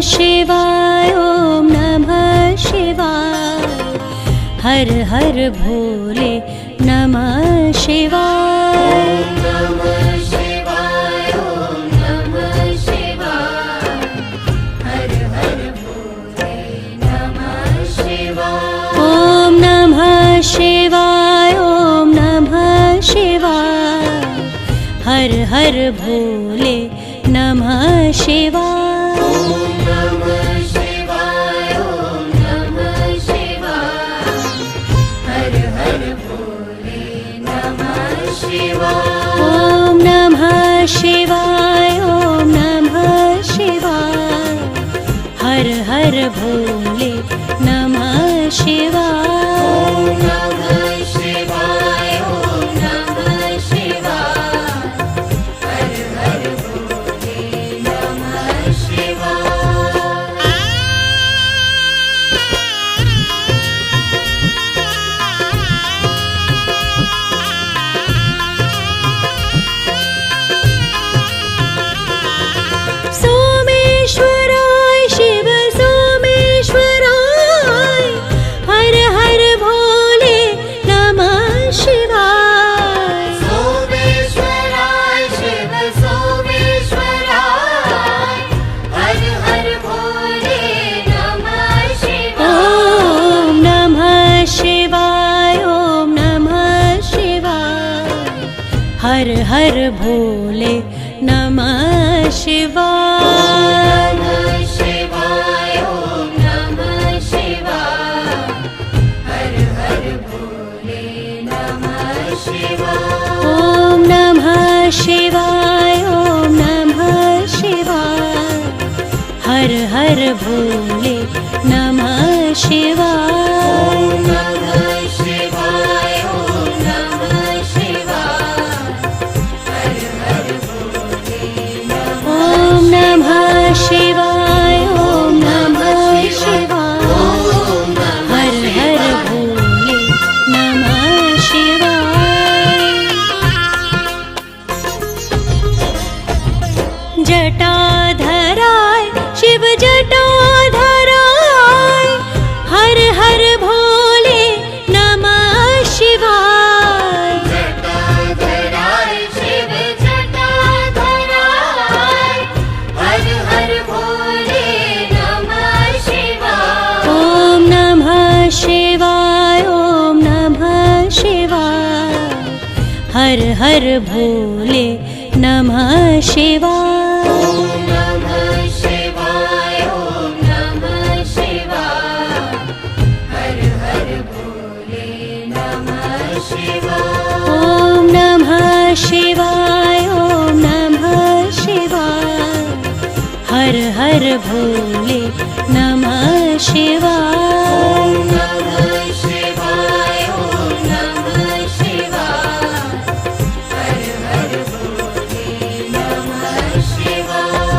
शिवाय ॐ नमः शिवाय। हर हर भोले नमः शिवाय। ॐ नमः शिवाय ॐ नमः शिवाय। हर हर भोले नमः शिवाय। ॐ नमः शिवाय ॐ नमः शिवाय। हर हर भोले नमः शिवाय। ॐ नमः शिवाय ॐ नमः शिवाय। हर हर भोले नमः शिवाय। ॐ नमः शिवाय ॐ नमः शिवाय। हर हर भोले नमः शिवाय। सोमेश्वराय शिव सोमेश्वराय। हर हर भोले नमः शिवाय। सोमेश्वराय शिव सोमेश्वराय। हर हर भोले नमः शिवाय। ॐ नमः शिवाय ॐ नमः शिवाय। हर हर भोले नमः शिवाय। नमः शिवाय ॐ नमः शिवाय। हर हर भोले नमः शिवाय। ॐ नमः शिवाय ॐ नमः शिवाय। हर हर भोले नमः शिवाय। नमः शिवाय ॐ नमः शिवाय। हर हर भोले ॐ नमः शिवाय ॐ नमः शिवाय। हर हर भोले नमः शिवाय। जटाधराय शिव जटाधराय। हर हर भोले नमः शिवाय। जटाधराय शिव जटाधराय। हर हर भोले नमः शिवाय। ॐ नमः शिवाय ॐ नमः शिवाय। हर हर भोले नमः शिवाय। नमः शिवाय ॐ नमः शिवाय। हर हर भोले नमः शिवाय। ॐ नमः शिवाय ॐ नमः शिवाय। हर हर भोले नमः शिवाय। नमः शिवाय ॐ नमः शिवाय। हर हर भोले नमः शिवाय।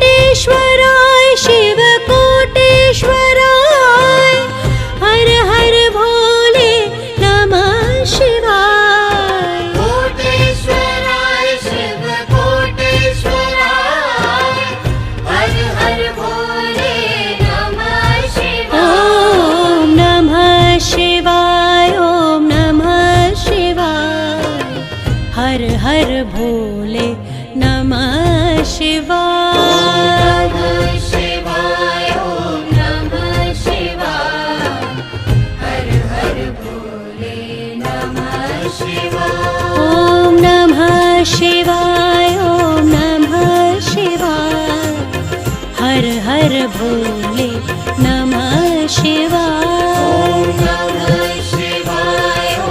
कोटेश्वराय शिव कोटेश्वराय। हर हर भोले नमः शिवाय। कोटेश्वराय शिव कोटेश्वराय। हर हर भोले नमः शिवाय। ॐ नमः शिवाय ॐ नमः शिवाय। हर हर भोले नमः शिवाय। नमः शिवाय ॐ नमः शिवाय। हर हर भोले नमः शिवाय। ॐ नमः शिवाय ॐ नमः शिवाय। हर हर भोले नमः शिवाय। नमः शिवाय ॐ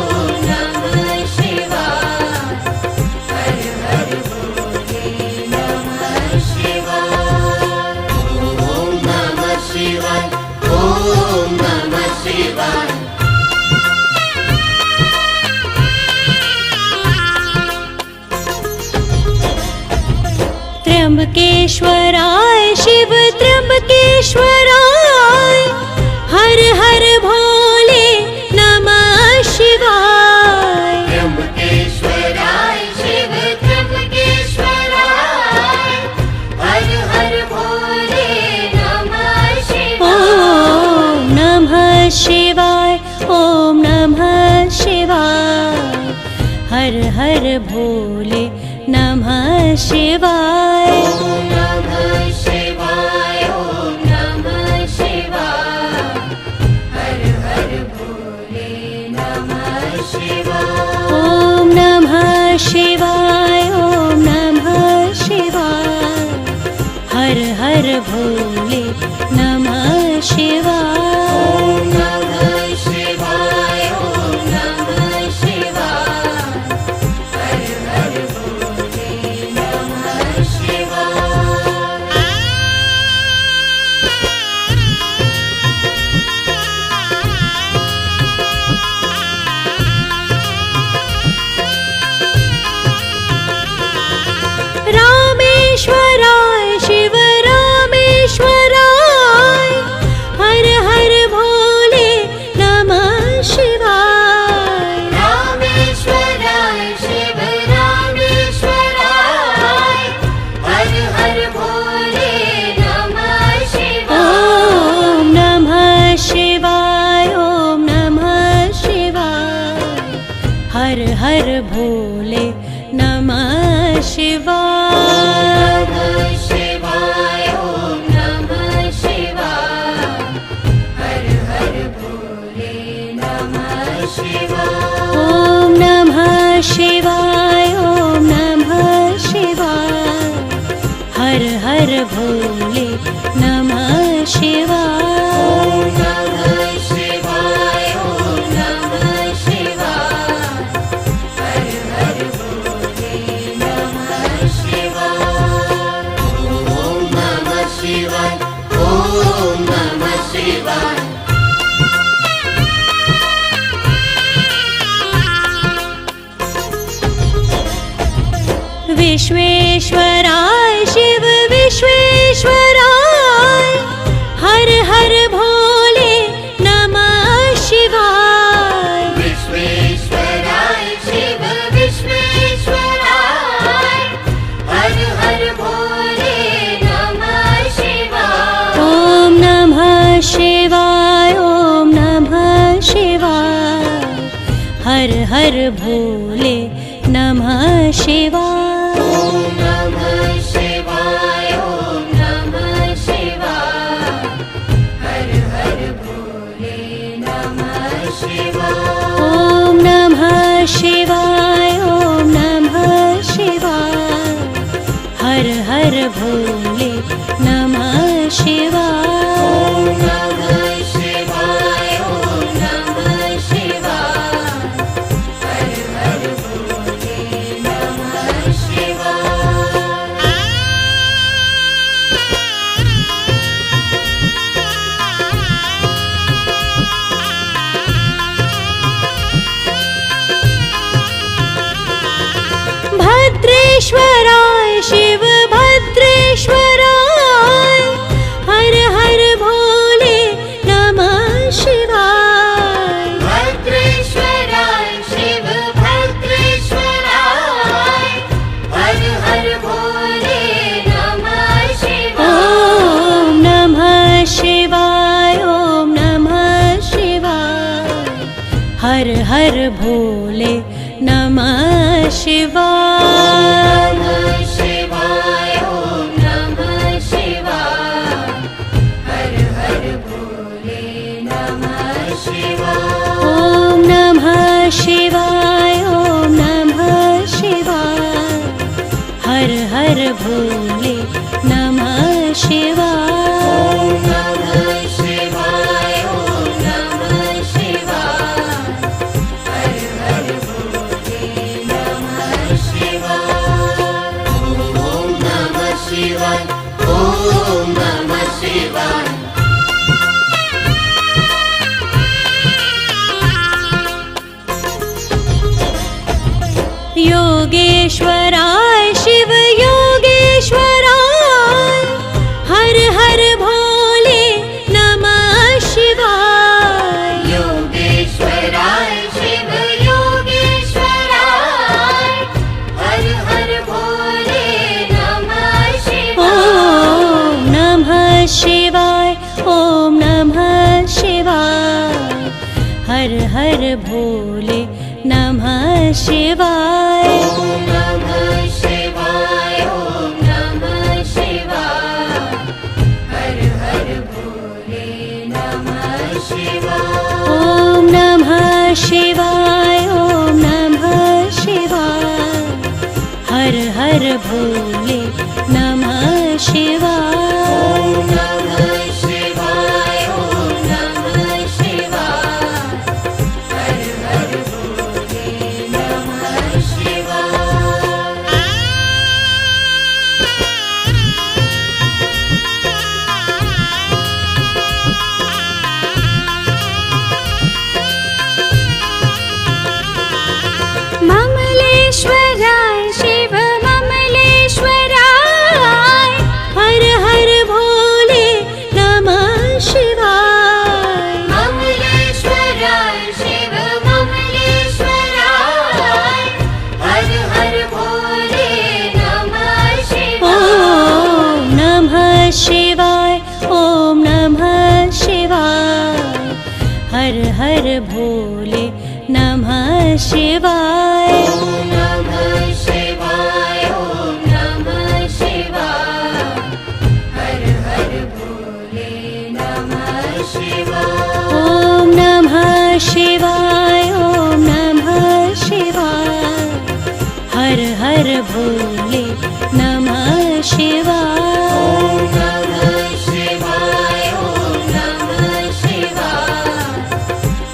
नमः शिवाय। हर हर भोले नमः शिवाय। ॐ नमः शिवाय ॐ नमः शिवाय। त्र्यंबकेश्वराय शिव त्र्यंबकेश्वराय। शिवाय नमः शिवाय ॐ नमः शिवाय हर हर भोले नमः शिवाय ॐ नमः शिवाय ॐ नमः शिवाय हर हर भोले नमः शिवाय नमः शिवाय ॐ नमः शिवाय हर हर भोले नमः शिवाय रामेश्वराय शिव रामेश्वराय हर हर भोले नमः शिवाय रामेश्वराय शिव रामेश्वराय हर हर भोले नमः शिवाय ॐ नमः शिवाय ॐ नमः शिवाय हर हर भोले नमः शिवाय नमः शिवाय ॐ नमः शिवाय हर हर भोले नमः शिवाय ॐ नमः शिवाय ॐ नमः शिवाय हर हर भोले नमः शिवाय नमः शिवाय ॐ नमः शिवाय हर हर भोले नमः शिवाय ॐ नमः शिवाय ॐ नमः शिवाय विश्वेश्वराय शिव विश्वेश्वराय हर हर भोले नमः शिवाय विश्वेश्वराय शिव विश्वेश्वराय हर हर भोले नमः शिवाय ॐ नमः शिवाय ॐ नमः शिवाय हर हर भोले नमः शिवाय नमः शिवाय ॐ नमः शिवाय हर हर भोले नमः शिवाय ॐ नमः शिवाय ॐ नमः शिवाय हर हर भोले नमः शिवाय नमः शिवाय ॐ नमः शिवाय हर हर भोले नमः शिवाय भद्रेश्वराय शिव भद्रेश्वराय हर हर भोले नमः शिवाय भद्रेश्वराय शिव भद्रेश्वराय हर हर भोले नमः शिवाय ॐ नमः शिवाय ॐ नमः शिवाय हर हर भोले नमः शिवाय नमः शिवाय ॐ नमः शिवाय हर हर भोले नमः शिवाय ॐ नमः शिवाय ॐ नमः शिवाय हर हर भोले नमः शिवाय नमः शिवाय ॐ नमः शिवाय हर हर भोले नमः शिवाय ॐ नमः शिवाय ॐ नमः शिवाय योगेश्वराय शिव योगेश्वराय हर हर भोले नमः शिवाय योगेश्वराय शिव योगेश्वराय हर हर भोले नमः शिवाय ॐ नमः शिवाय ॐ नमः शिवाय हर हर भोले नमः शिवाय नमः शिवाय ॐ શિવાય. નમઃ શિવાય ઓમ નમઃ શિવાય. હર હર ભોલે નમઃ શિવાય. મમલેશ્વરાય શિવ મમલેશ્વરાય. હર હર ભોલે નમઃ શિવાય. મમલેશ્વરાય શિવ મમલેશ્વરાય. હર હર ભોલે નમઃ શિવાય. ઓમ નમઃ શિવાય. ઓમ નમઃ શિવાય. હર હર ભોલે નમઃ શિવાય. ઓમ નમઃ શિવાય ઓમ નમઃ શિવાય. હર હર ભોલે નમઃ શિવાય. ઓમ નમઃ શિવાય. ઓમ નમઃ શિવાય. હર હર ભોલે નમઃ શિવાય. નમઃ શિવાય ઓમ નમઃ શિવાય.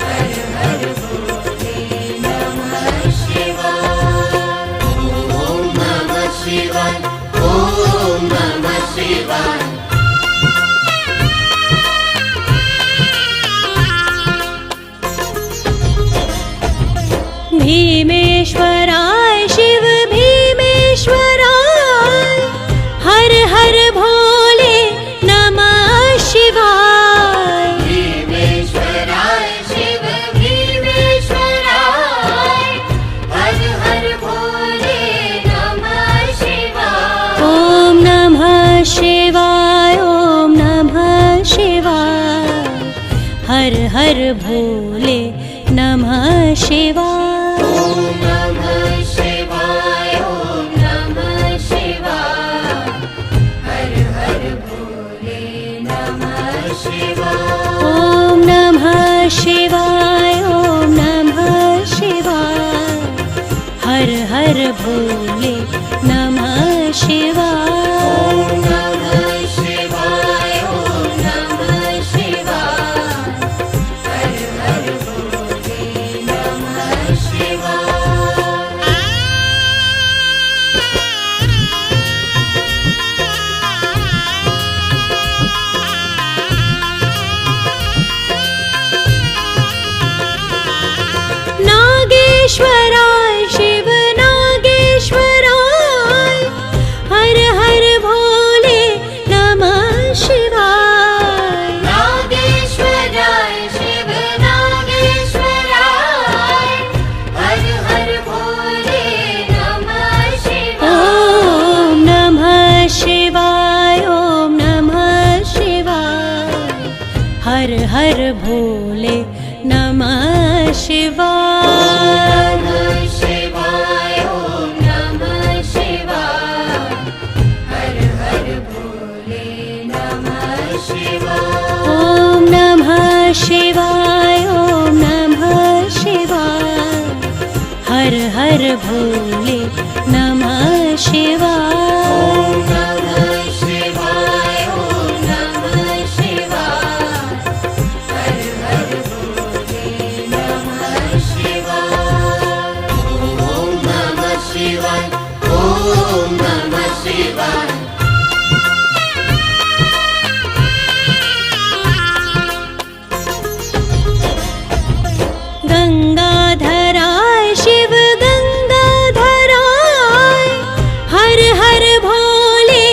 હર હર ભોલે નમઃ શિવાય. ઓમ નમઃ શિવાય. ઓમ નમઃ શિવાય. ભીમેશ્વરાય શિવ ભીમેશ્વરાય. હર હર ભોલે નમઃ શિવાય. ભીમેશ્વરાય શિવ ભીમેશ્વરાય. હર હર ભોલે નમઃ શિવાય. ઓમ નમઃ શિવાય. ઓમ નમઃ શિવાય. હર હર ભોલે નમઃ શિવાય. ઓમ નમઃ શિવાય ઓમ નમઃ શિવાય. હર હર ભોલે નમઃ શિવાય. ઓમ નમઃ શિવાય. ઓમ નમઃ શિવાય. હર હર ભોલે નમઃ શિવાય. નમઃ શિવાય ઓમ નમઃ શિવાય. હર હર ભોલે નમઃ શિવાય. નાગેશ્વરાય શિવ નાગેશ્વરાય. હર હર ભોલે નમઃ શિવાય. નાગેશ્વરાય શિવ નાગેશ્વરાય. હર હર ભોલે નમઃ શિવાય. ઓમ નમઃ શિવાય. ઓમ નમઃ શિવાય. હર હર ભોલે નમઃ શિવાય. નમઃ શિવાય ઓમ નમઃ શિવાય. હર હર ભોલે નમઃ શિવાય. ઓમ નમઃ શિવાય. ઓમ નમઃ શિવાય. હર હર ભોલે નમઃ શિવાય. નમઃ શિવાય ઓમ નમઃ શિવાય. હર હર ભોલે નમઃ શિવાય. ઓમ નમઃ શિવાય. ઓમ નમઃ શિવાય. ગંગાધરાય શિવ ગંગાધરાય. હર હર ભોલે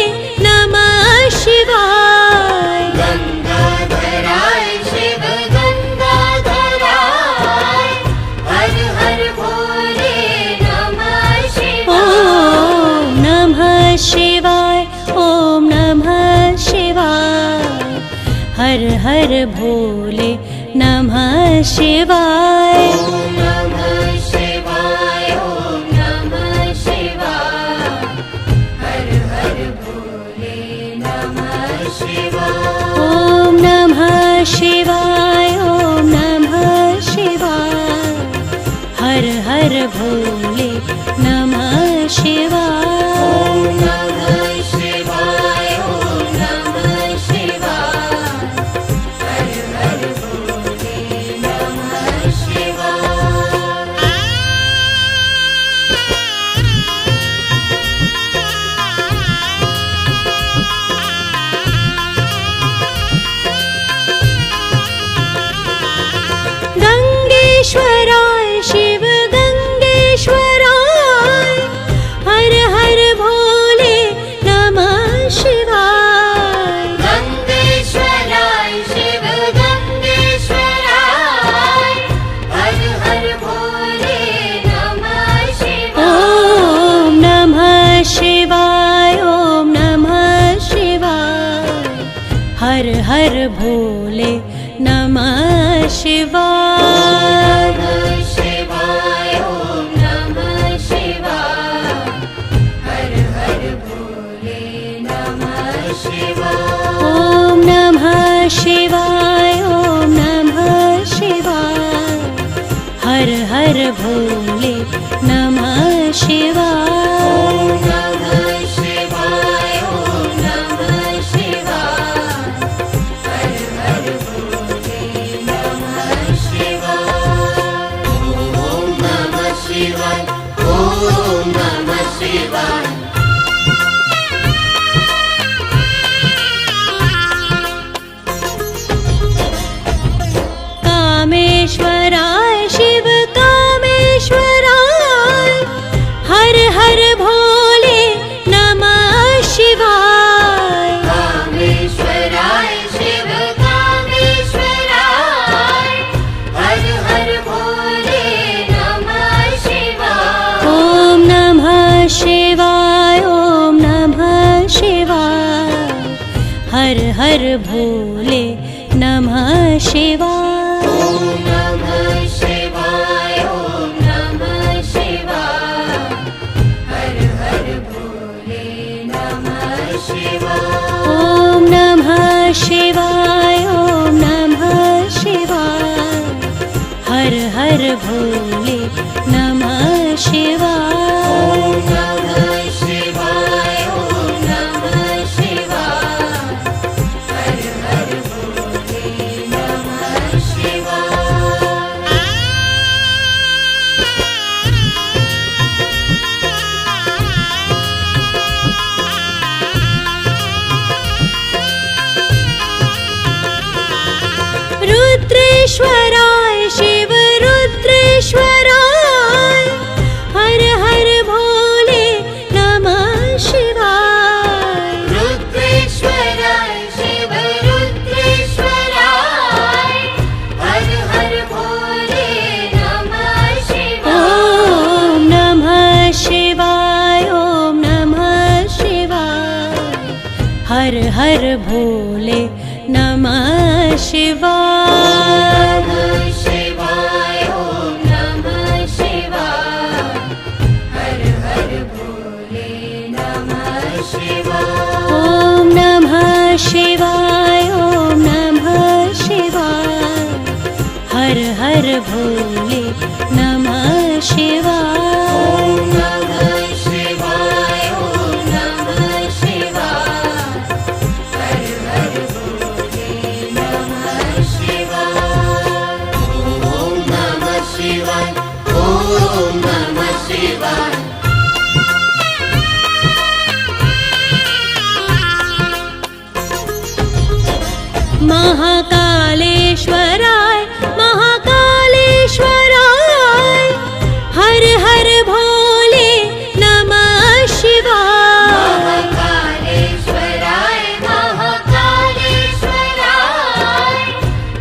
નમઃ શિવાય. ગંગાધરાય શિવ ગંગાધરાય. હર હર ભોલે નમઃ શિવાય. ઓમ નમઃ શિવાય. ઓમ નમઃ શિવાય. હર હર ભોલે નમઃ શિવાય. ઓમ નમઃ શિવાય ઓમ નમઃ શિવાય. હર હર ભોલે નમઃ શિવાય. ઓમ નમઃ શિવાય. ઓમ નમઃ શિવાય. હર હર ભોલે નમઃ શિવાય. ઓમ નમઃ શિવાય. हर हर भोले नमः शिवाय। नमः शिवाय ॐ नमः शिवाय हर हर भोले नमः शिवाय। ॐ नमः शिवाय ॐ नमः शिवाय हर हर भोले नमः शिवाय। नमः शिवाय ॐ नमः शिवाय हर हर भोले नमः शिवाय। ॐ नमः शिवाय ॐ नमः शिवाय। कामेश्वराय शिव कामेश्वराय हर हर भोले नमः शिवाय। कामेश्वराय शिव कामेश्वराय हर हर भोले नमः शिवाय। ॐ नमः शिवाय ॐ नमः शिवाय हर हर भोले नमः शिवाय। ॐ नमः शिवाय ॐ नमः शिवाय हर हर भोले नमः शिवाय। ॐ नमः शिवाय ॐ नमः शिवाय हर हर भोले नमः शिवाय। नमः शिवाय ॐ नमः शिवाय हर हर भोले नमः शिवाय। रुद्रेश्वराय शिव रुद्रेश्वराय हर हर भोले नमः शिवाय। रुद्रेश्वराय शिव रुद्रेश्वराय हर हर भोले नमः शिवाय। ॐ नमः शिवाय ॐ नमः शिवाय हर हर भोले नमः शिवाय। नमः शिवाय ॐ नमः शिवाय हर हर भोले नमः शिवाय। ॐ नमः शिवाय ॐ नमः शिवाय हर हर भोले नमः शिवाय। नमः शिवाय ॐ नमः शिवाय हर हर भोले नमः शिवाय। ॐ नमः शिवाय ॐ नमः शिवाय। महाकालेश्वराय महाकालेश्वराय हर हर भोले नमः शिवाय। महाकालेश्वराय महाकालेश्वराय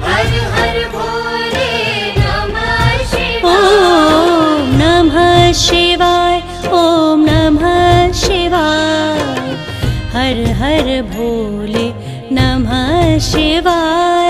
हर हर भोले नमः शिवाय। ॐ नमः शिवाय ॐ नमः शिवाय हर हर भोले नमः शिवाय।